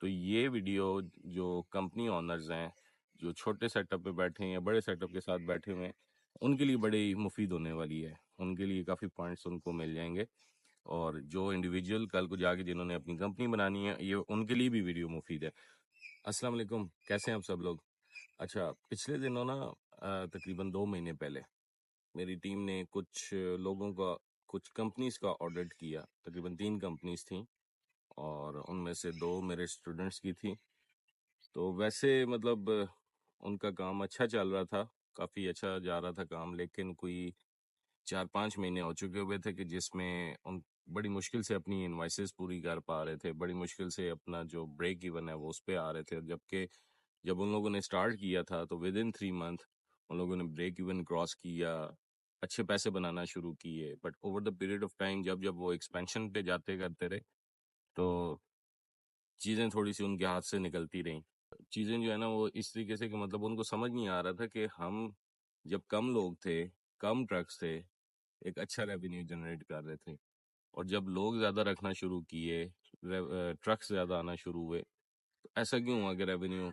تو یہ ویڈیو جو کمپنی اونرز ہیں جو چھوٹے سیٹ اپ پہ بیٹھے ہیں یا بڑے سیٹ اپ کے ساتھ بیٹھے ہوئے ہیں ان کے لیے بڑی مفید ہونے والی ہے. ان کے لیے کافی پوائنٹس ان کو مل جائیں گے، اور جو انڈیویجول کل کو جا کے جنہوں نے اپنی کمپنی بنانی ہے یہ ان کے لیے بھی ویڈیو مفید ہے. السلام علیکم، کیسے ہیں آپ سب لوگ؟ اچھا، پچھلے دنوں نا تقریباً 2 مہینے پہلے میری ٹیم نے کچھ لوگوں کا، کچھ کمپنیز کا آڈٹ کیا. تقریباً 3 کمپنیز تھیں اور ان میں سے 2 میرے اسٹوڈنٹس کی تھیں. تو ویسے مطلب ان کا کام اچھا چل رہا تھا، کافی اچھا جا رہا تھا کام، لیکن کوئی 4-5 مہینے ہو چکے ہوئے تھے کہ جس میں ان بڑی مشکل سے اپنی انوائسز پوری کر پا رہے تھے، بڑی مشکل سے اپنا جو بریک ایون ہے وہ اس پہ آ رہے تھے. جبکہ جب ان لوگوں نے سٹارٹ کیا تھا تو ود ان 3 منتھ ان لوگوں نے بریک ایون کراس کیا، اچھے پیسے بنانا شروع کیے. But over the period of time جب وہ ایکسپینشن پہ جاتے کرتے رہے تو چیزیں تھوڑی سی ان کے ہاتھ سے نکلتی رہیں. چیزیں جو ہے نا وہ اس طریقے سے کہ مطلب ان کو سمجھ نہیں آ رہا تھا کہ ہم جب کم لوگ تھے، کم ٹرکس تھے، ایک اچھا ریونیو جنریٹ کر رہے تھے. اور جب لوگ زیادہ رکھنا شروع کیے، ٹرکس زیادہ آنا شروع ہوئے، تو ایسا کیوں ہوا کہ ریونیو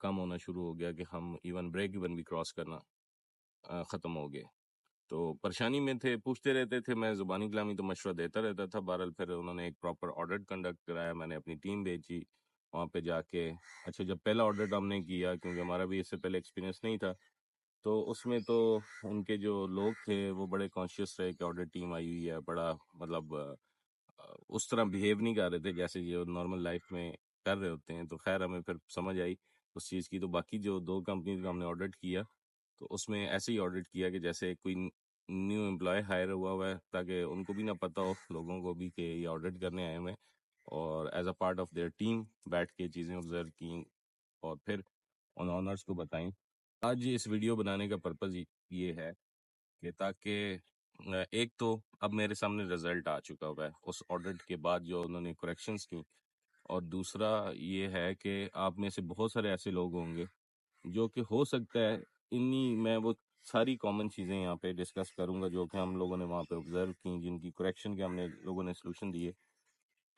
کم ہونا شروع ہو گیا کہ ہم ایون بریک ایون بھی کراس کرنا ختم ہو گئے. تو پریشانی میں تھے، پوچھتے رہتے تھے، میں زبانی کلامی تو مشورہ دیتا رہتا تھا. بہرحال پھر انہوں نے ایک پراپر آڈٹ کنڈکٹ کرایا، میں نے اپنی ٹیم بھیجی وہاں پہ جا کے. اچھا، جب پہلا آڈٹ ہم نے کیا، کیونکہ ہمارا بھی اس سے پہلے ایکسپیرینس نہیں تھا، تو اس میں تو ان کے جو لوگ تھے وہ بڑے کانشیس رہے کہ آڈٹ ٹیم آئی ہوئی ہے. بڑا مطلب اس طرح بیہیو نہیں کر رہے تھے جیسے جو نارمل لائف میں کر رہے ہوتے ہیں. تو خیر ہمیں پھر سمجھ آئی اس چیز کی. تو باقی جو 2 کمپنیز کا ہم نے آڈٹ کیا تو اس میں ایسے ہی آڈٹ کیا کہ جیسے کوئی نیو امپلائی ہائر ہوا ہے، تاکہ ان کو بھی نہ پتہ ہو، لوگوں کو بھی، کہ یہ آڈٹ کرنے آئے ہوئے ہیں، اور as a part of their team بیٹھ کے چیزیں آبزرو کیں اور پھر ان آنرز کو بتائیں. آج اس ویڈیو بنانے کا پرپز یہ ہے کہ تاکہ ایک تو اب میرے سامنے رزلٹ آ چکا ہوا ہے اس آڈٹ کے بعد جو انہوں نے کریکشنز کی، اور دوسرا یہ ہے کہ آپ میں سے بہت سارے ایسے لوگ ہوں گے جو کہ ہو سکتا ہے میں وہ ساری کامن چیزیں یہاں پہ ڈسکس کروں گا جو کہ ہم لوگوں نے وہاں پہ آبزرو کی، جن کی کریکشن کے ہم نے لوگوں نے سلوشن دیے.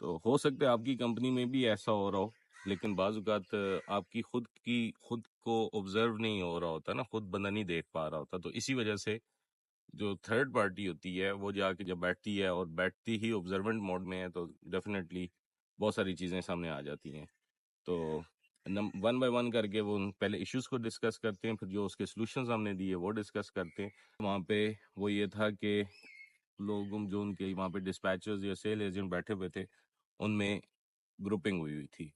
تو ہو سکتا ہے آپ کی کمپنی میں بھی ایسا ہو رہا ہو، لیکن بعض اوقات آپ کی خود کو آبزرو نہیں ہو رہا ہوتا نا، خود بندہ نہیں دیکھ پا رہا ہوتا. تو اسی وجہ سے جو تھرڈ پارٹی ہوتی ہے وہ جا کے جب بیٹھتی ہے، اور بیٹھتی ہی آبزرونٹ موڈ میں ہے، تو ڈیفینیٹلی بہت ساری چیزیں سامنے آ جاتی ہیں. تو 1 بائی 1 کر کے وہ پہلے ایشوز کو ڈسکس کرتے ہیں، پھر جو اس کے سلوشنز ہم نے دیے وہ ڈسکس کرتے ہیں. وہاں پہ وہ یہ تھا کہ لوگ جو ان کے وہاں پہ ڈسپیچرز یا سیل ایجنٹ بیٹھے ہوئے تھے ان میں گروپنگ ہوئی تھی.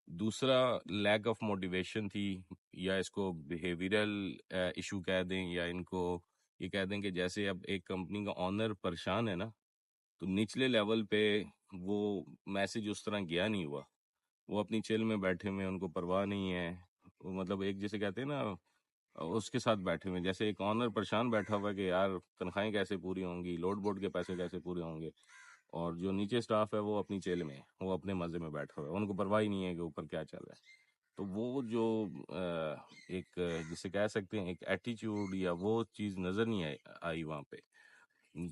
دوسرا لیک آف موٹیویشن تھی، یا اس کو بیہیویئرل ایشو کہہ دیں، یا ان کو یہ کہہ دیں کہ جیسے اب ایک کمپنی کا آنر پریشان ہے نا، تو نچلے لیول پہ وہ میسج اس طرح گیا نہیں ہوا. وہ اپنی چل میں بیٹھے ہوئے، ان کو پرواہ نہیں ہے. وہ مطلب ایک جیسے کہتے ہیں نا اس کے ساتھ بیٹھے ہوئے، جیسے ایک آنر پریشان بیٹھا ہوا ہے کہ یار تنخواہیں کیسے پوری ہوں گی، لوڈ بورڈ کے پیسے کیسے پورے ہوں گے، اور جو نیچے سٹاف ہے وہ اپنی چیل میں، وہ اپنے مزے میں بیٹھا ہوا ہے، ان کو پرواہ ہی نہیں ہے کہ اوپر کیا چل رہا ہے. تو وہ جو ایک جسے کہہ سکتے ہیں ایک ایٹیچیوڈ، یا وہ چیز نظر نہیں آئی وہاں پہ.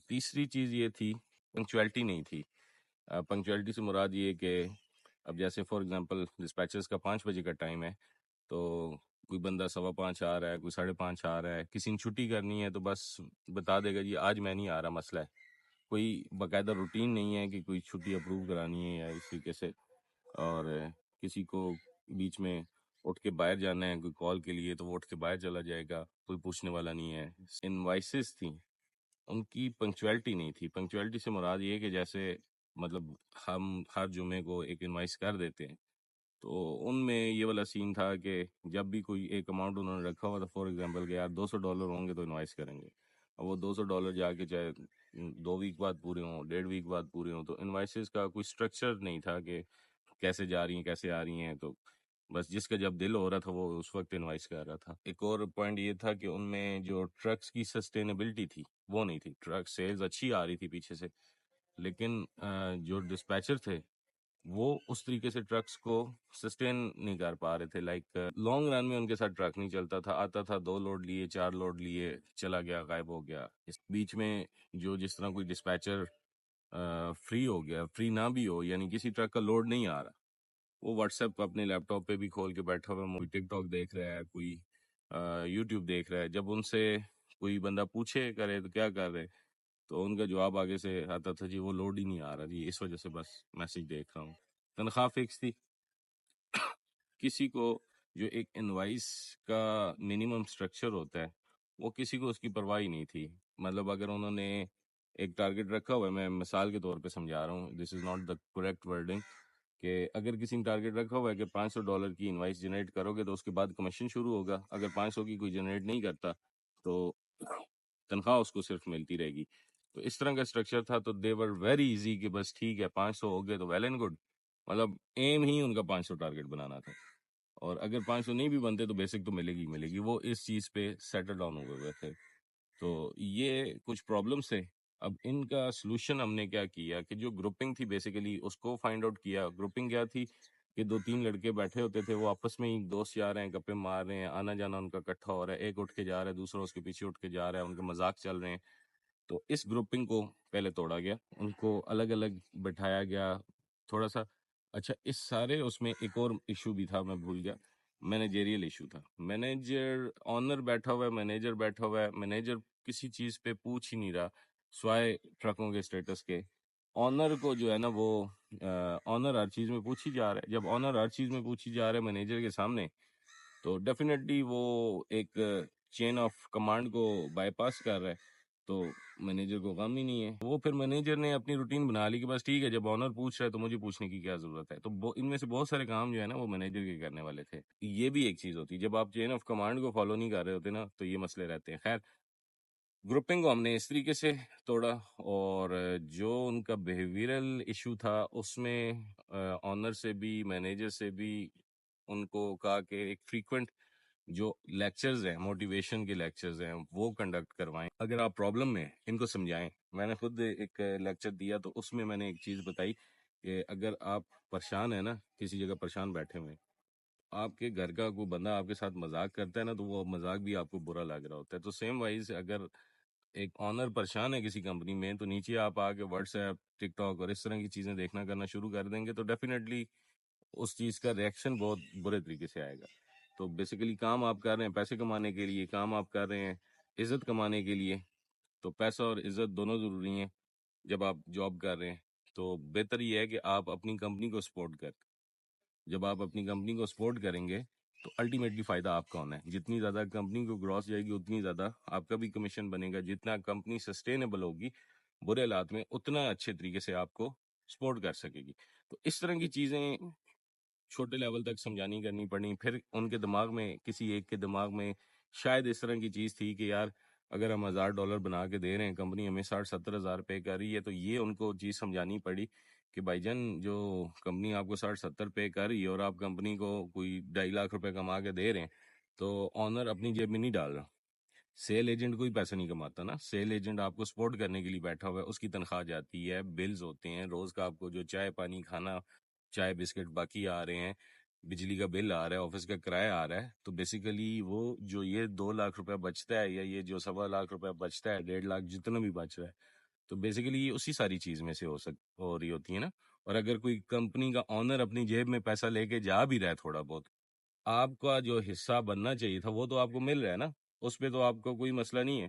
تیسری چیز یہ تھی پنکچویلٹی نہیں تھی. پنکچویلٹی سے مراد یہ کہ اب جیسے فار ایگزامپل ڈسپیچرز کا 5 بجے کا ٹائم ہے، تو کوئی بندہ 5:15 آ رہا ہے، کوئی 5:30 آ رہا ہے، کسی نے چھٹی کرنی ہے تو بس بتا دے گا جی آج میں نہیں آ رہا، مسئلہ ہے. کوئی باقاعدہ روٹین نہیں ہے کہ کوئی چھٹی اپروو کرانی ہے یا اس طریقے سے. اور کسی کو بیچ میں اٹھ کے باہر جانا ہے کوئی کال کے لیے تو وہ اٹھ کے باہر چلا جائے گا، کوئی پوچھنے والا نہیں ہے. انوائسز تھیں، ان کی پنکچویلٹی نہیں تھی. پنکچویلٹی سے مراد یہ کہ جیسے مطلب ہم ہر جمعے کو ایک انوائس کر دیتے ہیں، تو ان میں یہ والا سین تھا کہ جب بھی کوئی ایک اماؤنٹ انہوں نے رکھا ہوا تھا، فار ایگزامپل کہ یار $200 ہوں گے تو انوائس کریں گے، اور وہ $200 جا کے چاہے 2 ویک بعد پورے ہوں، 1.5 ویک بعد پورے ہوں، تو انوائسز کا کوئی سٹرکچر نہیں تھا کہ کیسے جا رہی ہیں، کیسے آ رہی ہیں. تو بس جس کا جب دل ہو رہا تھا وہ اس وقت انوائس کر رہا تھا. ایک اور پوائنٹ یہ تھا کہ ان میں جو ٹرکس کی سسٹینیبلٹی تھی وہ نہیں تھی. ٹرک سیلز اچھی آ رہی تھی پیچھے سے، لیکن جو ڈسپیچر تھے وہ اس طریقے سے ٹرکس کو سسٹین نہیں کر پا رہے تھے. لائک لانگ رن میں ان کے ساتھ ٹرک نہیں چلتا تھا، آتا تھا 2 لوڈ لیے، 4 لوڈ لیے، چلا گیا، غائب ہو گیا. اس بیچ میں جو جس طرح کوئی ڈسپیچر فری ہو گیا، فری نہ بھی ہو، یعنی کسی ٹرک کا لوڈ نہیں آ رہا، وہ واٹس ایپ اپنے لیپ ٹاپ پہ بھی کھول کے بیٹھا ہوا ہے، مووی ٹک ٹاک دیکھ رہا ہے، کوئی یوٹیوب دیکھ رہا ہے. جب ان سے کوئی بندہ پوچھے کرے تو کیا کر رہے، تو ان کا جواب آگے سے آتا تھا جی وہ لوڈ ہی نہیں آ رہا جی، اس وجہ سے بس میسج دیکھ رہا ہوں. تنخواہ فکس تھی. کسی کو جو ایک انوائس کا منیمم سٹرکچر ہوتا ہے وہ کسی کو اس کی پرواہ ہی نہیں تھی. مطلب اگر انہوں نے ایک ٹارگٹ رکھا ہوا ہے، میں مثال کے طور پہ سمجھا رہا ہوں، this is not the correct wording, کہ اگر کسی نے ٹارگٹ رکھا ہوا ہے کہ $500 کی انوائس جنریٹ کرو گے تو اس کے بعد کمیشن شروع ہوگا. اگر 500 کی کوئی جنریٹ نہیں کرتا تو تنخواہ اس کو صرف ملتی رہے گی. تو اس طرح کا اسٹرکچر تھا. تو دے ور ویری ایزی کہ بس ٹھیک ہے 500 ہو گئے تو ویل اینڈ گڈ. مطلب ایم ہی ان کا 500 ٹارگٹ بنانا تھا، اور اگر 500 نہیں بھی بنتے تو بیسک تو ملے گی ملے گی. وہ اس چیز پہ سیٹل ڈاؤن ہوئے تھے. تو یہ کچھ پرابلمس تھے. اب ان کا سلوشن ہم نے کیا کیا کہ جو گروپنگ تھی بیسیکلی اس کو فائنڈ آؤٹ کیا. گروپنگ کیا تھی کہ 2-3 لڑکے بیٹھے ہوتے تھے، وہ آپس میں ہی دوست جا رہے ہیں، گپے مار رہے ہیں، آنا جانا ان کا اکٹھا ہو رہا ہے، ایک اٹھ کے جا رہا ہے، دوسرا اس کے پیچھے اٹھ کے جا رہا ہے، ان کے مذاق چل رہے ہیں. تو اس گروپنگ کو پہلے توڑا گیا، ان کو الگ الگ بٹھایا گیا تھوڑا سا. اچھا اس سارے اس میں ایک اور ایشو بھی تھا، میں بھول گیا، مینیجریل ایشو تھا. مینیجر آنر بیٹھا ہوا ہے، مینیجر بیٹھا ہوا ہے، مینیجر کسی چیز پہ پوچھ ہی نہیں رہا سوائے ٹرکوں کے سٹیٹس کے. آنر کو جو ہے نا وہ آنر ہر چیز میں پوچھی جا رہا ہے. جب آنر ہر چیز میں پوچھی جا رہا ہے مینیجر کے سامنے، تو ڈیفینیٹلی وہ ایک چین آف کمانڈ کو بائی پاس کر رہا ہے. تو مینیجر کو غم ہی نہیں ہے. وہ پھر مینیجر نے اپنی روٹین بنا لی کہ بس ٹھیک ہے جب آنر پوچھ رہا ہے تو مجھے پوچھنے کی کیا ضرورت ہے. تو ان میں سے بہت سارے کام جو ہے نا وہ مینیجر کے کرنے والے تھے. یہ بھی ایک چیز ہوتی ہے، جب آپ چین آف کمانڈ کو فالو نہیں کر رہے ہوتے نا تو یہ مسئلے رہتے ہیں. خیر، گروپنگ کو ہم نے اس طریقے سے توڑا، اور جو ان کا بیہیویئرل ایشو تھا اس میں آنر سے بھی مینیجر سے بھی ان کو کہا کہ ایک فریکوینٹ جو لیکچرز ہیں، موٹیویشن کے لیکچرز ہیں، وہ کنڈکٹ کروائیں. اگر آپ پرابلم میں ان کو سمجھائیں. میں نے خود ایک لیکچر دیا تو اس میں نے ایک چیز بتائی کہ اگر آپ پریشان ہیں نا، کسی جگہ پریشان بیٹھے ہوئے ہیں، آپ کے گھر کا کوئی بندہ آپ کے ساتھ مذاق کرتا ہے نا تو وہ مذاق بھی آپ کو برا لگ رہا ہوتا ہے. تو سیم وائز اگر ایک آنر پریشان ہے کسی کمپنی میں تو نیچے آپ آ کے واٹس ایپ، ٹک ٹاک اور اس طرح کی چیزیں دیکھنا کرنا شروع کر دیں گے تو ڈیفینیٹلی اس چیز کا ریئیکشن بہت برے طریقے سے آئے گا. تو بیسیکلی کام آپ کر رہے ہیں پیسے کمانے کے لیے، کام آپ کر رہے ہیں عزت کمانے کے لیے. تو پیسہ اور عزت دونوں ضروری ہیں جب آپ جاب کر رہے ہیں. تو بہتر یہ ہے کہ آپ اپنی کمپنی کو سپورٹ کریں. جب آپ اپنی کمپنی کو سپورٹ کریں گے تو الٹیمیٹلی فائدہ آپ کا ہونا ہے. جتنی زیادہ کمپنی کو گراس جائے گی اتنی زیادہ آپ کا بھی کمیشن بنے گا. جتنا کمپنی سسٹینیبل ہوگی برے حالات میں اتنا اچھے طریقے سے آپ کو سپورٹ کر سکے گی. تو اس طرح کی چیزیں چھوٹے لیول تک سمجھانی کرنی پڑی. پھر ان کے دماغ میں، کسی ایک کے دماغ میں شاید اس طرح کی چیز تھی کہ یار اگر ہم $1000 بنا کے دے رہے ہیں، کمپنی ہمیں 60-70 ہزار پے کر رہی ہے، تو یہ ان کو چیز سمجھانی پڑی کہ بھائی جان جو کمپنی آپ کو 60-70 پے کر رہی ہے اور آپ کمپنی کو کوئی 2.5 لاکھ روپے کما کے دے رہے ہیں، تو آنر اپنی جیب میں نہیں ڈال رہا. سیل ایجنٹ کوئی پیسہ نہیں کماتا نا. سیل ایجنٹ آپ کو سپورٹ کرنے کے لیے بیٹھا ہوا ہے، اس کی تنخواہ جاتی ہے، بلز ہوتے ہیں روز کا، آپ کو جو چائے پانی کھانا، چائے بسکٹ باقی آ رہے ہیں، بجلی کا بل آ رہا ہے، آفس کا کرایہ آ رہا ہے. تو بیسیکلی وہ جو یہ 2 لاکھ روپے بچتا ہے، یا یہ جو 1.25 لاکھ روپے بچتا ہے، 1.5 لاکھ جتنا بھی بچ رہا ہے، تو بیسیکلی یہ اسی ساری چیز میں سے ہو رہی ہوتی ہے نا. اور اگر کوئی کمپنی کا آنر اپنی جیب میں پیسہ لے کے جا بھی رہا ہے تھوڑا بہت، آپ کا جو حصہ بننا چاہیے تھا وہ تو آپ کو مل رہا ہے نا، اس پہ تو آپ کو کوئی مسئلہ نہیں ہے.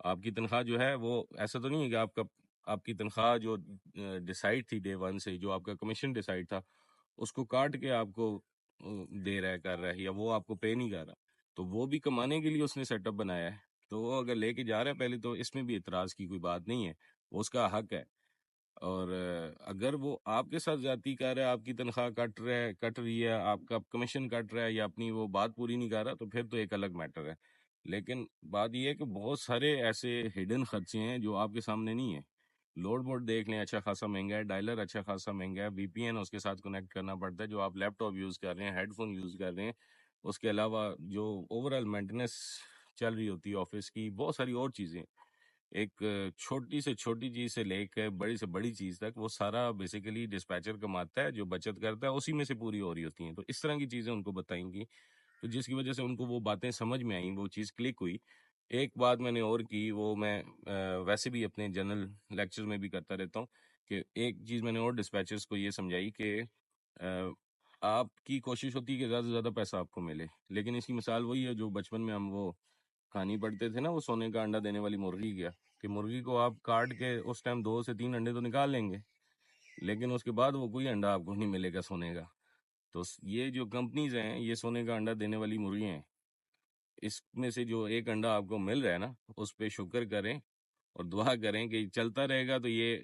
آپ کی تنخواہ جو ہے وہ ایسا تو نہیں ہے کہ آپ کی تنخواہ جو ڈیسائیڈ تھی ڈے ون سے، جو آپ کا کمیشن ڈیسائیڈ تھا، اس کو کاٹ کے آپ کو دے رہا ہے، کر رہا ہے، یا وہ آپ کو پے نہیں کر رہا. تو وہ بھی کمانے کے لیے اس نے سیٹ اپ بنایا ہے. تو وہ اگر لے کے جا رہا ہے پہلے، تو اس میں بھی اعتراض کی کوئی بات نہیں ہے، وہ اس کا حق ہے. اور اگر وہ آپ کے ساتھ زیادتی کر رہا ہے، آپ کی تنخواہ کٹ رہی ہے، آپ کا کمیشن کٹ رہا ہے، یا اپنی وہ بات پوری نہیں کر رہا، تو پھر تو ایک الگ میٹر ہے. لیکن بات یہ ہے کہ بہت سارے ایسے ہڈن خرچے ہیں جو آپ کے سامنے نہیں ہیں. لوڈ بورڈ دیکھ لیں، اچھا خاصا مہنگا ہے. ڈائلر اچھا خاصا مہنگا ہے. وی پی این اس کے ساتھ کنیکٹ کرنا پڑتا ہے. جو آپ لیپ ٹاپ یوز کر رہے ہیں، ہیڈ فون یوز کر رہے ہیں، اس کے علاوہ جو اوور آل مینٹیننس چل رہی ہوتی ہے آفس کی، بہت ساری اور چیزیں، ایک چھوٹی سے چھوٹی چیز سے لے کے بڑی سے بڑی چیز تک، وہ سارا بیسیکلی ڈسپیچر کماتا ہے. جو بچت کرتا ہے اسی میں سے پوری ہو رہی ہوتی ہیں. تو اس طرح کی چیزیں ان کو بتائیں گی، تو جس کی وجہ سے ان کو وہ باتیں سمجھ میں آئیں، وہ چیز کلک ہوئی. ایک بات میں نے اور کی، وہ میں ویسے بھی اپنے جنرل لیکچر میں بھی کرتا رہتا ہوں، کہ ایک چیز میں نے اور ڈسپیچرز کو یہ سمجھائی کہ آپ کی کوشش ہوتی ہے کہ زیادہ سے زیادہ پیسہ آپ کو ملے، لیکن اس کی مثال وہی ہے جو بچپن میں ہم وہ کہانی پڑھتے تھے نا، وہ سونے کا انڈا دینے والی مرغی کیا، کہ مرغی کو آپ کاٹ کے اس ٹائم 2 سے 3 انڈے تو نکال لیں گے، لیکن اس کے بعد وہ کوئی انڈا آپ کو نہیں ملے گا سونے کا۔ تو یہ جو کمپنیز ہیں یہ سونے کا انڈا دینے والی مرغیاں ہیں، اس میں سے جو ایک انڈا آپ کو مل رہا ہے نا، اس پہ شکر کریں اور دعا کریں کہ چلتا رہے گا تو یہ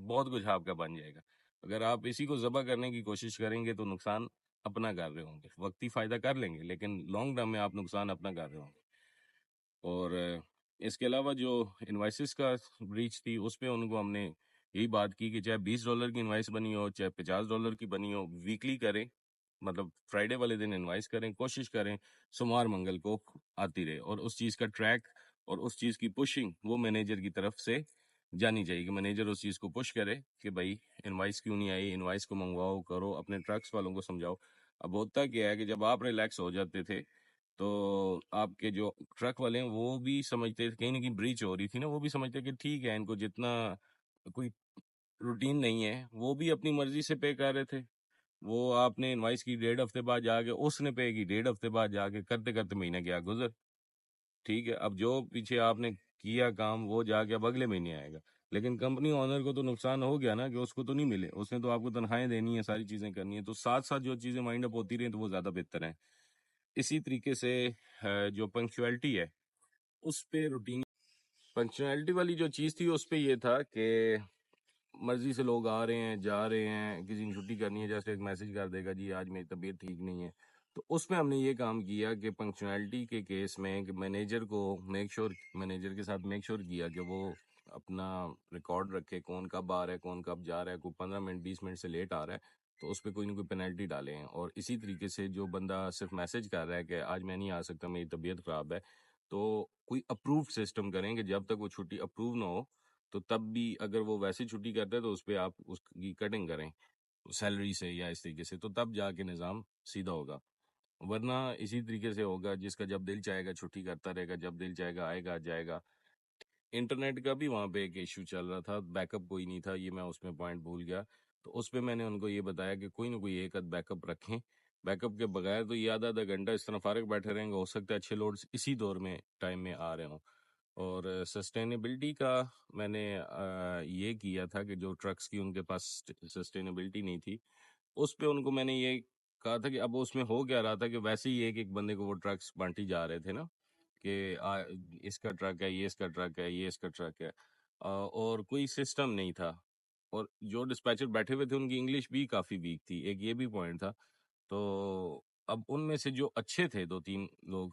بہت کچھ آپ کا بن جائے گا۔ اگر آپ اسی کو ذبح کرنے کی کوشش کریں گے تو نقصان اپنا کر رہے ہوں گے، وقتی فائدہ کر لیں گے لیکن لانگ ٹرم میں آپ نقصان اپنا کر رہے ہوں گے۔ اور اس کے علاوہ جو انوائسز کا بریچ تھی اس پہ ان کو ہم نے یہی بات کی کہ چاہے $20 کی انوائس بنی ہو چاہے $50 کی بنی ہو، ویکلی کریں، مطلب فرائیڈے والے دن انوائس کریں، کوشش کریں سوموار منگل کو آتی رہے، اور اس چیز کا ٹریک اور اس چیز کی پشنگ وہ مینیجر کی طرف سے جانی چاہیے کہ مینیجر اس چیز کو پش کرے کہ بھائی انوائس کیوں نہیں آئی، انوائس کو منگواؤ کرو، اپنے ٹرکس والوں کو سمجھاؤ۔ اب ہوتا کیا ہے کہ جب آپ ریلیکس ہو جاتے تھے تو آپ کے جو ٹرک والے ہیں وہ بھی سمجھتے تھے کہیں نہ کہیں بریچ ہو رہی تھی نا، وہ بھی سمجھتے کہ ٹھیک ہے ان کو جتنا کوئی روٹین نہیں ہے، وہ بھی اپنی مرضی سے پے کر رہے تھے۔ وہ آپ نے انوائس کی 1.5 ہفتے بعد جا کے، اس نے پے کی 1.5 ہفتے بعد جا کے، کرتے کرتے مہینہ گیا گزر، ٹھیک ہے۔ اب جو پیچھے آپ نے کیا کام وہ جا کے اب اگلے مہینے آئے گا، لیکن کمپنی اونر کو تو نقصان ہو گیا نا کہ اس کو تو نہیں ملے، اس نے تو آپ کو تنخواہیں دینی ہے، ساری چیزیں کرنی ہے، تو ساتھ ساتھ جو چیزیں مائنڈ اپ ہوتی رہیں تو وہ زیادہ بہتر ہیں۔ اسی طریقے سے جو پنکچویلٹی ہے اس پہ روٹین، پنکچویلٹی والی جو چیز تھی اس پہ یہ تھا کہ مرضی سے لوگ آ رہے ہیں جا رہے ہیں، کسی نے چھٹی کرنی ہے جیسے ایک میسج کر دے گا جی آج میری طبیعت ٹھیک نہیں ہے، تو اس میں ہم نے یہ کام کیا کہ پنکچویلٹی کے کیس میں کہ مینیجر کو مینیجر کے ساتھ میک شور کیا کہ وہ اپنا ریکارڈ رکھے کون کب آ رہا ہے کون کب جا رہا ہے، کوئی 15 منٹ 20 منٹ سے لیٹ آ رہا ہے تو اس پہ کوئی نہ کوئی پینلٹی ڈالے ہیں، اور اسی طریقے سے جو بندہ صرف میسج کر رہا ہے کہ آج میں نہیں آ سکتا میری طبیعت خراب ہے، تو کوئی اپرووڈ سسٹم کریں کہ جب تک وہ چھٹی اپروو نہ ہو تو تب بھی اگر وہ ویسے چھٹی کرتا ہے تو اس پہ آپ اس کی کٹنگ کریں سیلری سے یا اس طریقے سے، تو تب جا کے نظام سیدھا ہوگا، ورنہ اسی طریقے سے ہوگا جس کا جب دل چاہے گا چھٹی کرتا رہے گا، جب دل چاہے گا آئے گا جائے گا۔ انٹرنیٹ کا بھی وہاں پہ ایک ایشو چل رہا تھا، بیک اپ کوئی نہیں تھا، یہ میں اس میں پوائنٹ بھول گیا، تو اس پہ میں نے ان کو یہ بتایا کہ کوئی نہ کوئی ایک آدھ بیک اپ رکھیں، بیک اپ کے بغیر تو یہ آدھا گھنٹہ اس طرح فارغ بیٹھے رہیں گے، ہو سکتا ہے اچھے لوڈز اسی دور میں ٹائم میں آ رہے ہوں۔ اور سسٹینیبلٹی کا میں نے یہ کیا تھا کہ جو ٹرکس کی ان کے پاس سسٹینیبلٹی نہیں تھی اس پہ ان کو میں نے یہ کہا تھا کہ اب اس میں ہو کیا رہا تھا کہ ویسے ہی ایک ایک بندے کو وہ ٹرکس بانٹی جا رہے تھے نا کہ اس کا ٹرک ہے، یہ اس کا ٹرک ہے، یہ اس کا ٹرک ہے، اور کوئی سسٹم نہیں تھا، اور جو ڈسپیچر بیٹھے ہوئے تھے ان کی انگلش بھی کافی ویک تھی، ایک یہ بھی پوائنٹ تھا۔ تو اب ان میں سے جو اچھے تھے 2-3 لوگ،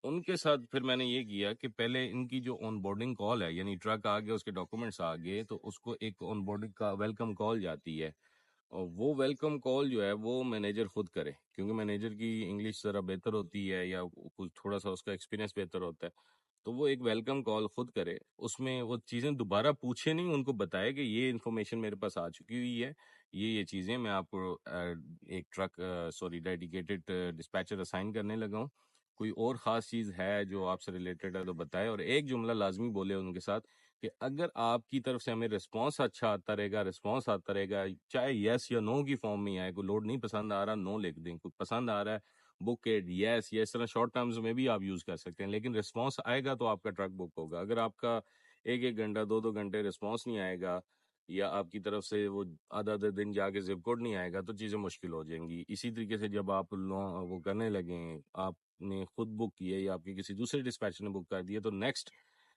ان کے ساتھ پھر میں نے یہ کیا کہ پہلے ان کی جو آن بورڈنگ کال ہے، یعنی ٹرک آ گیا اس کے ڈاکومنٹس آ گئے تو اس کو ایک آن بورڈنگ کا ویلکم کال جاتی ہے، اور وہ ویلکم کال جو ہے وہ مینیجر خود کرے، کیونکہ مینیجر کی انگلش ذرا بہتر ہوتی ہے یا کچھ تھوڑا سا اس کا ایکسپیرینس بہتر ہوتا ہے، تو وہ ایک ویلکم کال خود کرے، اس میں وہ چیزیں دوبارہ پوچھے نہیں، ان کو بتائے کہ یہ انفارمیشن میرے پاس آ چکی ہوئی ہے، یہ چیزیں میں آپ کو ایک ٹرک ڈیڈیکیٹڈ ڈسپیچر اسائن کرنے لگا ہوں، کوئی اور خاص چیز ہے جو آپ سے ریلیٹڈ ہے تو بتائے، اور ایک جملہ لازمی بولے ان کے ساتھ کہ اگر آپ کی طرف سے ہمیں رسپانس اچھا آتا رہے گا چاہے یس یا نو کی فارم میں آئے، کوئی لوڈ نہیں پسند آ رہا نو لکھ دیں، کوئی پسند آ رہا ہے بک اٹ یس، یا اس طرح شارٹ ٹرمز میں بھی آپ یوز کر سکتے ہیں، لیکن رسپانس آئے گا تو آپ کا ٹرک بک ہوگا، اگر آپ کا 1-1 گھنٹہ 2-2 گھنٹے رسپانس نہیں آئے گا یا آپ کی طرف سے وہ آدھا دن جا کے زپ کوڈ نہیں آئے گا تو چیزیں مشکل ہو جائیں گی۔ اسی طریقے سے جب آپ وہ کرنے لگیں، آپ نے خود بک کیے یا آپ کی کسی دوسرے ڈسپیچر نے بک کر دیے تو نیکسٹ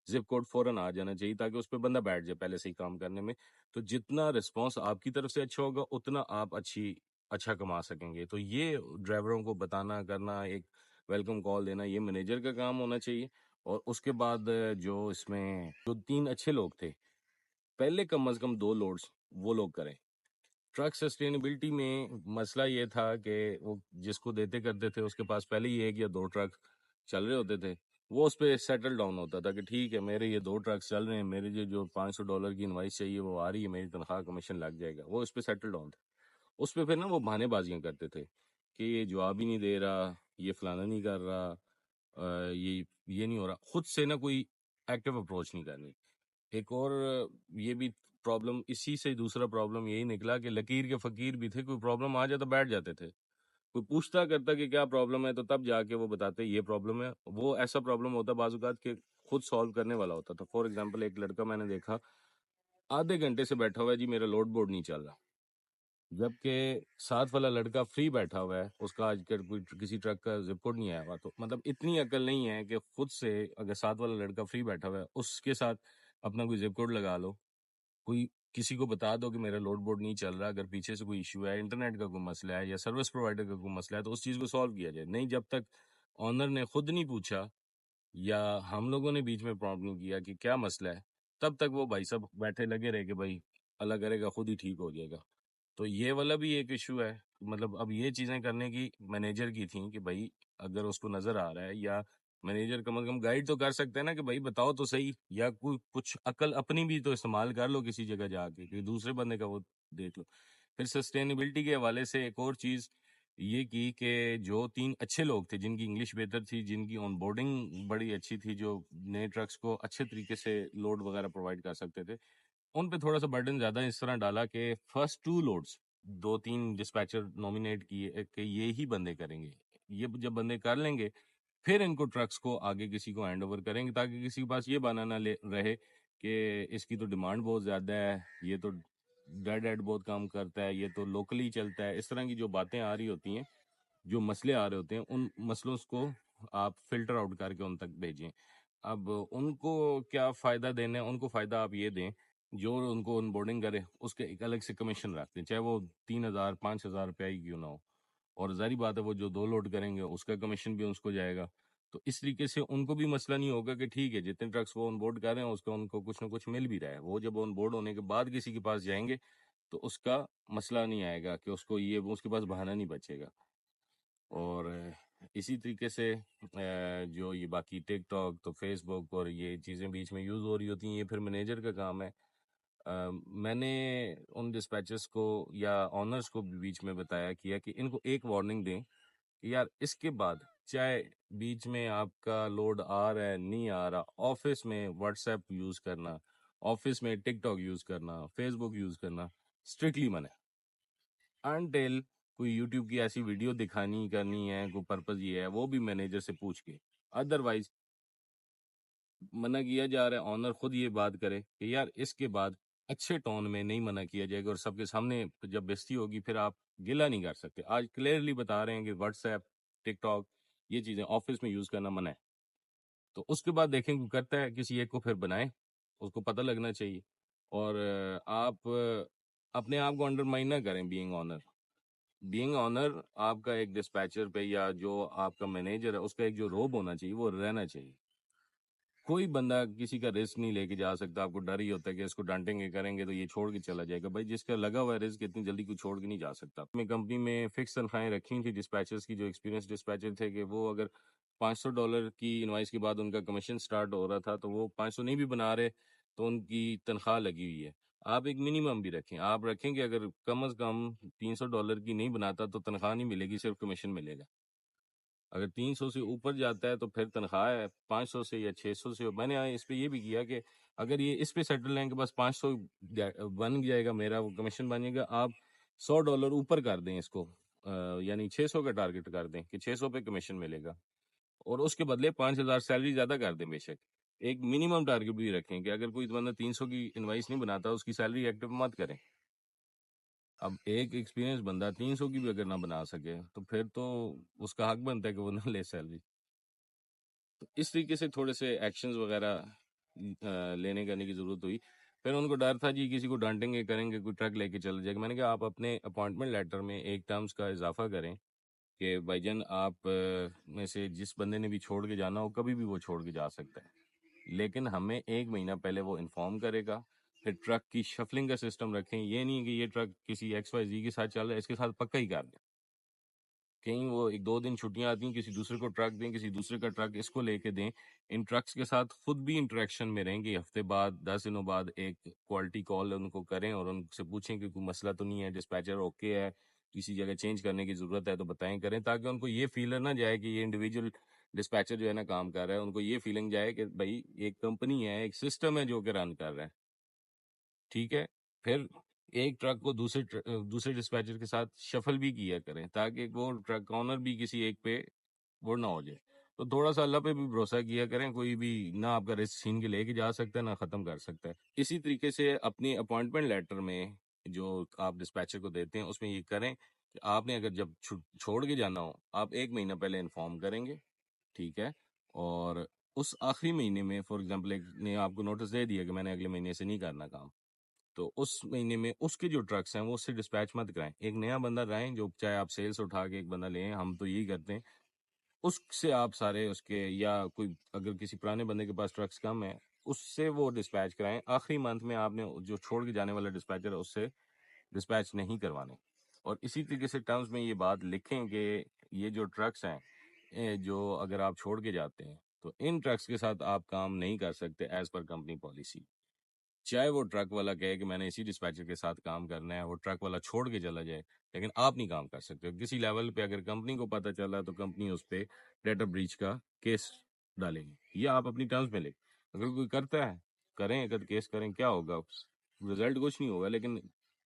زپ کوڈ فوراً آ جانا چاہیے تاکہ اس پہ بندہ بیٹھ جائے پہلے سے ہی کام کرنے میں، تو جتنا رسپانس آپ کی طرف سے اچھا ہوگا اتنا آپ اچھا کما سکیں گے۔ تو یہ ڈرائیوروں کو بتانا کرنا، ایک ویلکم کال دینا، یہ مینیجر کا کام ہونا چاہیے، اور اس کے بعد جو اس میں جو 3 اچھے لوگ تھے، پہلے کم از کم 2 لوڈز وہ لوگ کریں۔ ٹرک سسٹینیبلٹی میں مسئلہ یہ تھا کہ وہ جس کو دیتے کرتے تھے اس کے پاس پہلے ہی 1 یا 2 ٹرک چل رہے ہوتے تھے، وہ اس پہ سیٹل ڈاؤن ہوتا تھا کہ ٹھیک ہے میرے یہ 2 ٹرک چل رہے ہیں، میرے جو $500 کی انوائس چاہیے وہ آ رہی ہے، میری تنخواہ کمیشن لگ جائے گا، وہ اس پہ سیٹل ڈاؤن تھا۔ اس پہ پھر نا وہ بہانے بازیاں کرتے تھے کہ یہ جواب ہی نہیں دے رہا، یہ فلانا نہیں کر رہا، یہ نہیں ہو رہا، خود سے نا کوئی ایکٹیو اپروچ نہیں کرنی۔ ایک اور یہ بھی پرابلم اسی سے دوسرا پرابلم یہی نکلا کہ لکیر کے فقیر بھی تھے، کوئی پرابلم آ جاتا بیٹھ جاتے تھے، کوئی پوچھتا کرتا کہ کیا پرابلم ہے تو تب جا کے وہ بتاتے یہ پرابلم ہے. وہ ایسا پرابلم ہوتا بعض اوقات کہ خود سالو کرنے والا ہوتا تھا. فار ایگزامپل ایک لڑکا میں نے دیکھا آدھے گھنٹے سے بیٹھا ہوا ہے، جی میرا لوڈ بورڈ نہیں چل رہا، جبکہ ساتھ والا لڑکا فری بیٹھا ہوا ہے، اس کا آج کل کوئی کسی ٹرک کا زپ کوڈ نہیں آیا ہوا. تو مطلب اتنی عقل نہیں ہے کہ خود سے اگر ساتھ والا لڑکا فری بیٹھا ہوا ہے اس کے ساتھ اپنا کوئی زپ کوڈ لگا لو، کوئی کسی کو بتا دو کہ میرا لوڈ بورڈ نہیں چل رہا، اگر پیچھے سے کوئی ایشو ہے، انٹرنیٹ کا کوئی مسئلہ ہے یا سروس پرووائڈر کا کوئی مسئلہ ہے تو اس چیز کو سالو کیا جائے. نہیں، جب تک آنر نے خود نہیں پوچھا یا ہم لوگوں نے بیچ میں پرابلم کیا کہ کیا مسئلہ ہے، تب تک وہ بھائی صاحب بیٹھے لگے رہے کہ بھائی اللہ کرے گا خود ہی ٹھیک ہو جائے گا. تو یہ والا بھی ایک ایشو ہے. مطلب اب یہ چیزیں کرنے کی مینیجر کی تھیں کہ بھائی اگر اس کو نظر آ رہا ہے، یا مینیجر کم از کم گائیڈ تو کر سکتے ہیں نا کہ بھائی بتاؤ تو صحیح، یا کوئی کچھ عقل اپنی بھی تو استعمال کر لو کسی جگہ جا کے کہ دوسرے بندے کا وہ دیکھ لو. پھر سسٹینیبلٹی کے حوالے سے ایک اور چیز یہ کی کہ جو 3 اچھے لوگ تھے جن کی انگلش بہتر تھی، جن کی آن بورڈنگ بڑی اچھی تھی، جو نئے ٹرکس کو اچھے طریقے سے لوڈ وغیرہ پرووائڈ کر سکتے تھے، ان پہ تھوڑا سا برڈن زیادہ اس طرح ڈالا کہ فرسٹ 2 لوڈز 2-3 ڈسپیچر نومینیٹ کیے کہ یہی بندے کریں گے. یہ جب بندے کر لیں گے پھر ان کو ٹرکس کو آگے کسی کو ہینڈ اوور کریں گے، تاکہ کسی کے پاس یہ بہانہ نہ رہے کہ اس کی تو ڈیمانڈ بہت زیادہ ہے، یہ تو ڈیڈ ایڈ بہت کام کرتا ہے، یہ تو لوکلی چلتا ہے. اس طرح کی جو باتیں آ رہی ہوتی ہیں، جو مسئلے آ رہے ہوتے ہیں، ان مسئلوں کو آپ فلٹر آؤٹ کر کے ان تک بھیجیں. اب ان کو کیا فائدہ دینا ہے، ان کو فائدہ آپ یہ دیں جو ان کو ان بورڈنگ کرے اس کے ایک الگ سے کمیشن رکھتے ہیں، چاہے وہ 3,000-5,000 روپیہ ہی کیوں نہ ہو. اور ظاہری بات ہے وہ جو 2 لوڈ کریں گے اس کا کمیشن بھی اس کو جائے گا. تو اس طریقے سے ان کو بھی مسئلہ نہیں ہوگا کہ ٹھیک ہے جتنے ٹرکس وہ آن بورڈ کر رہے ہیں اس کا ان کو کچھ نہ کچھ مل بھی رہا ہے. وہ جب آن بورڈ ہونے کے بعد کسی کے پاس جائیں گے تو اس کا مسئلہ نہیں آئے گا کہ اس کو یہ اس کے پاس بہانہ نہیں بچے گا. اور اسی طریقے سے جو یہ باقی ٹک ٹاک تو فیس بک اور یہ چیزیں بیچ میں یوز ہو رہی ہوتی ہیں، یہ پھر مینیجر کا کام ہے. میں نے ان ڈسپیچرز کو یا آنرز کو بھی بیچ میں بتایا کیا کہ ان کو ایک وارننگ دیں کہ یار اس کے بعد چاہے بیچ میں آپ کا لوڈ آ رہا ہے نہیں آ رہا، آفس میں واٹس ایپ یوز کرنا، آفس میں ٹک ٹاک یوز کرنا، فیس بک یوز کرنا اسٹرکٹلی منع ہے. انٹل کوئی یوٹیوب کی ایسی ویڈیو دکھانی کرنی ہے، کوئی پرپز یہ ہے وہ بھی مینیجر سے پوچھ کے، ادروائز منع کیا جا رہا ہے. آنر خود یہ بات کرے کہ یار اس کے بعد اچھے ٹون میں نہیں منع کیا جائے گا، اور سب کے سامنے جب بیزتی ہوگی پھر آپ گلہ نہیں کر سکتے. آج کلیئرلی بتا رہے ہیں کہ واٹس ایپ، ٹک ٹاک یہ چیزیں آفس میں یوز کرنا منع ہے. تو اس کے بعد دیکھیں کہ کرتا ہے کسی ایک کو پھر بنائیں، اس کو پتہ لگنا چاہیے. اور آپ اپنے آپ کو انڈر مائن نہ کریں. بینگ آنر آپ کا ایک ڈسپیچر پہ یا جو آپ کا مینیجر ہے اس کا ایک جو روب ہونا چاہیے وہ رہنا چاہیے. کوئی بندہ کسی کا رسک نہیں لے کے جا سکتا. آپ کو ڈر ہی ہوتا ہے کہ اس کو ڈانٹیں گے کریں گے تو یہ چھوڑ کے چلا جائے گا. بھائی جس کا لگا ہوا ہے رسک اتنی جلدی کوئی چھوڑ کے نہیں جا سکتا. میں کمپنی میں فکس تنخواہیں رکھی تھی ڈسپیچرز کی، جو ایکسپیرینس ڈسپیچر تھے کہ وہ اگر $500 کی انوائس کے بعد ان کا کمیشن سٹارٹ ہو رہا تھا تو وہ 500 نہیں بھی بنا رہے تو ان کی تنخواہ لگی ہوئی ہے. آپ ایک منیمم بھی رکھیں، آپ رکھیں کہ اگر کم از کم $300 کی نہیں بناتا تو تنخواہ نہیں ملے گی، صرف کمیشن ملے گا. اگر 300 سے اوپر جاتا ہے تو پھر تنخواہ ہے 500 سے یا 600 سے. میں نے اس پہ یہ بھی کیا کہ اگر یہ اس پہ سیٹل ہیں کہ بس 500 بن جائے گا میرا، وہ کمیشن بنے گا، آپ $100 اوپر کر دیں اس کو، یعنی 600 کا ٹارگٹ کر دیں کہ 600 پہ کمیشن ملے گا، اور اس کے بدلے 5,000 سیلری زیادہ کر دیں. بے شک ایک منیمم ٹارگٹ بھی رکھیں کہ اگر کوئی بندہ 300 کی انوائس نہیں بناتا اس کی سیلری ایکٹیو مت کریں. اب ایک ایکسپیرینس بندہ 300 کی بھی اگر نہ بنا سکے تو پھر تو اس کا حق بنتا ہے کہ وہ نہ لے سیلری. تو اس طریقے سے تھوڑے سے ایکشنز وغیرہ لینے کرنے کی ضرورت ہوئی. پھر ان کو ڈر تھا جی کسی کو ڈانٹیں گے کریں گے کوئی ٹرک لے کے چل جائے گا. میں نے کہا آپ اپنے اپوائنٹمنٹ لیٹر میں ایک ٹرمز کا اضافہ کریں کہ بھائی جان آپ میں سے جس بندے نے بھی چھوڑ کے جانا ہو کبھی بھی وہ چھوڑ کے جا سکتا ہے، لیکن ہمیں 1 مہینہ پہلے وہ انفارم کرے گا. پھر ٹرک کی شفلنگ کا سسٹم رکھیں. یہ نہیں کہ یہ ٹرک کسی ایکس وائی زی کے ساتھ چل رہا ہے اس کے ساتھ پکا ہی کر دیں. کہیں وہ 1-2 دن چھٹیاں آتی ہیں کسی دوسرے کو ٹرک دیں، کسی دوسرے کا ٹرک اس کو لے کے دیں. ان ٹرکس کے ساتھ خود بھی انٹریکشن میں رہیں گے. ہفتے بعد 10 دنوں بعد ایک کوالٹی کال ان کو کریں اور ان سے پوچھیں کہ کوئی مسئلہ تو نہیں ہے، ڈسپیچر اوکے ہے، کسی جگہ چینج کرنے کی ضرورت ہے تو بتائیں کریں، تاکہ ان کو یہ فیلر نہ جائے کہ یہ انڈیویجول ڈسپیچر جو ہے نا کام کر رہا ہے. ان کو یہ فیلنگ جائے کہ بھائی ایک کمپنی ہے، ایک سسٹم ہے جو کہ رن کر رہا ہے. ٹھیک ہے. پھر ایک ٹرک کو دوسرے ڈسپیچر کے ساتھ شفل بھی کیا کریں تاکہ وہ ٹرک آنر بھی کسی ایک پہ وہ نہ ہو جائے. تو تھوڑا سا اللہ پہ بھی بھروسہ کیا کریں. کوئی بھی نہ آپ کا رسک چھین کے لے کے جا سکتا ہے نہ ختم کر سکتا ہے. اسی طریقے سے اپنی اپوائنٹمنٹ لیٹر میں جو آپ ڈسپیچر کو دیتے ہیں اس میں یہ کریں کہ آپ نے اگر جب چھوڑ کے جانا ہو آپ 1 مہینہ پہلے انفارم کریں گے. ٹھیک ہے. اور اس آخری مہینے میں فار ایگزامپل ایک نے آپ کو نوٹس دے دیا کہ میں نے اگلے مہینے سے نہیں کرنا کام, تو اس مہینے میں اس کے جو ٹرکس ہیں وہ اس سے ڈسپیچ مت کرائیں. ایک نیا بندہ لائیں, جو چاہے آپ سیلس اٹھا کے ایک بندہ لیں, ہم تو یہی کرتے ہیں, اس سے آپ سارے اس کے, یا کوئی اگر کسی پرانے بندے کے پاس ٹرکس کم ہیں اس سے وہ ڈسپیچ کرائیں. آخری منتھ میں آپ نے جو چھوڑ کے جانے والا ڈسپیچر ہے اس سے ڈسپیچ نہیں کروانے. اور اسی طریقے سے ٹرمز میں یہ بات لکھیں کہ یہ جو ٹرکس ہیں جو اگر آپ چھوڑ کے جاتے ہیں تو ان ٹرکس کے ساتھ آپ کام نہیں کر سکتے ایز پر کمپنی پالیسی. چاہے وہ ٹرک والا کہے کہ میں نے اسی ڈسپیچر کے ساتھ کام کرنا ہے, وہ ٹرک والا چھوڑ کے چلا جائے, لیکن آپ نہیں کام کر سکتے. کسی لیول پہ اگر کمپنی کو پتہ چلا تو کمپنی اس پہ ڈیٹا بریچ کا کیس ڈالے گی. یہ آپ اپنی ٹرمز میں لکھ, اگر کوئی کرتا ہے کریں, اگر کیس کریں, کیا ہوگا, رزلٹ کچھ نہیں ہوگا, لیکن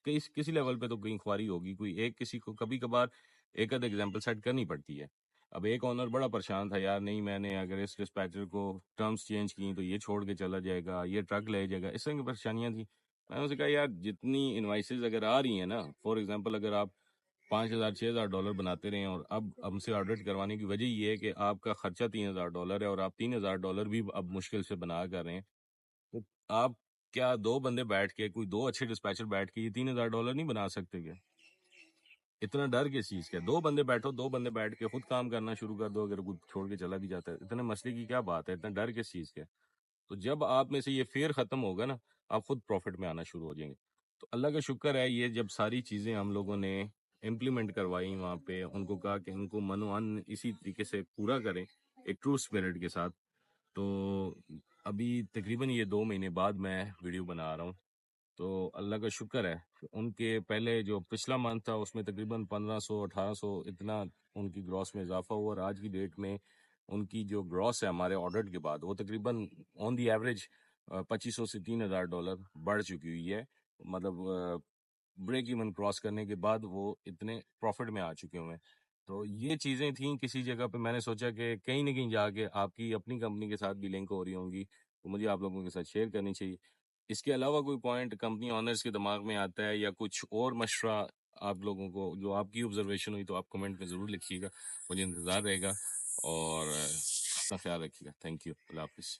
کسی لیول پہ تو کوئی انکوائری ہوگی. کوئی ایک کسی کو کبھی کبھار ایک آدھ ایگزامپل سیٹ کرنی پڑتی ہے. اب ایک آنر بڑا پریشان تھا, یار نہیں میں نے اگر اس ڈسپیچر کو ٹرمز چینج کی تو یہ چھوڑ کے چلا جائے گا, یہ ٹرک لے جائے گا, اس طرح کی پریشانیاں تھیں. میں نے اسے کہا یار جتنی انوائسز اگر آ رہی ہیں نا, فار ایگزامپل اگر آپ $5,000 $6,000 بناتے رہے ہیں اور اب ہم سے آڈٹ کروانے کی وجہ یہ ہے کہ آپ کا خرچہ $3,000 ہے اور آپ $3,000 بھی اب مشکل سے بنا کر رہے ہیں, تو آپ کیا 2 بندے بیٹھ کے, کوئی 2 اچھے ڈسپیچر بیٹھ کے یہ $3,000 نہیں بنا سکتے کیا؟ اتنا ڈر کس چیز کا؟ 2 بندے بیٹھو, 2 بندے بیٹھ کے خود کام کرنا شروع کر دو. اگر کوئی چھوڑ کے چلا بھی جاتا ہے, اتنے مسئلے کی کیا بات ہے, اتنا ڈر کس چیز کا؟ تو جب آپ میں سے یہ فیئر ختم ہوگا نا, آپ خود پروفٹ میں آنا شروع ہو جائیں گے. تو اللہ کا شکر ہے, یہ جب ساری چیزیں ہم لوگوں نے امپلیمنٹ کروائی وہاں پہ, ان کو کہا کہ ان کو منوان اسی طریقے سے پورا کریں ایک ٹرو اسپرٹ کے ساتھ. تو ابھی تقریباً یہ 2 مہینے بعد میں ویڈیو بنا رہا ہوں. تو اللہ کا شکر ہے, ان کے پہلے جو پچھلا منتھ تھا اس میں تقریباً 1,500 1,800 اتنا ان کی گراس میں اضافہ ہوا, اور آج کی ڈیٹ میں ان کی جو گراس ہے ہمارے آڈٹ کے بعد وہ تقریباً آن دی ایوریج $2,500 سے $3,000 بڑھ چکی ہوئی ہے. مطلب بریک ایون کراس کرنے کے بعد وہ اتنے پروفٹ میں آ چکے ہوئے ہیں. تو یہ چیزیں تھیں کسی جگہ پہ, میں نے سوچا کہ کہیں نہ کہیں جا کے آپ کی اپنی کمپنی کے ساتھ بھی لنک ہو رہی ہوں گی, تو مجھے آپ لوگوں کے ساتھ شیئر کرنی چاہیے. اس کے علاوہ کوئی پوائنٹ کمپنی آنرز کے دماغ میں آتا ہے یا کچھ اور مشورہ آپ لوگوں کو جو آپ کی آبزرویشن ہوئی, تو آپ کمنٹ میں ضرور لکھیے گا, مجھے انتظار رہے گا. اور اپنا خیال رکھیے گا. Thank you. اللہ حافظ.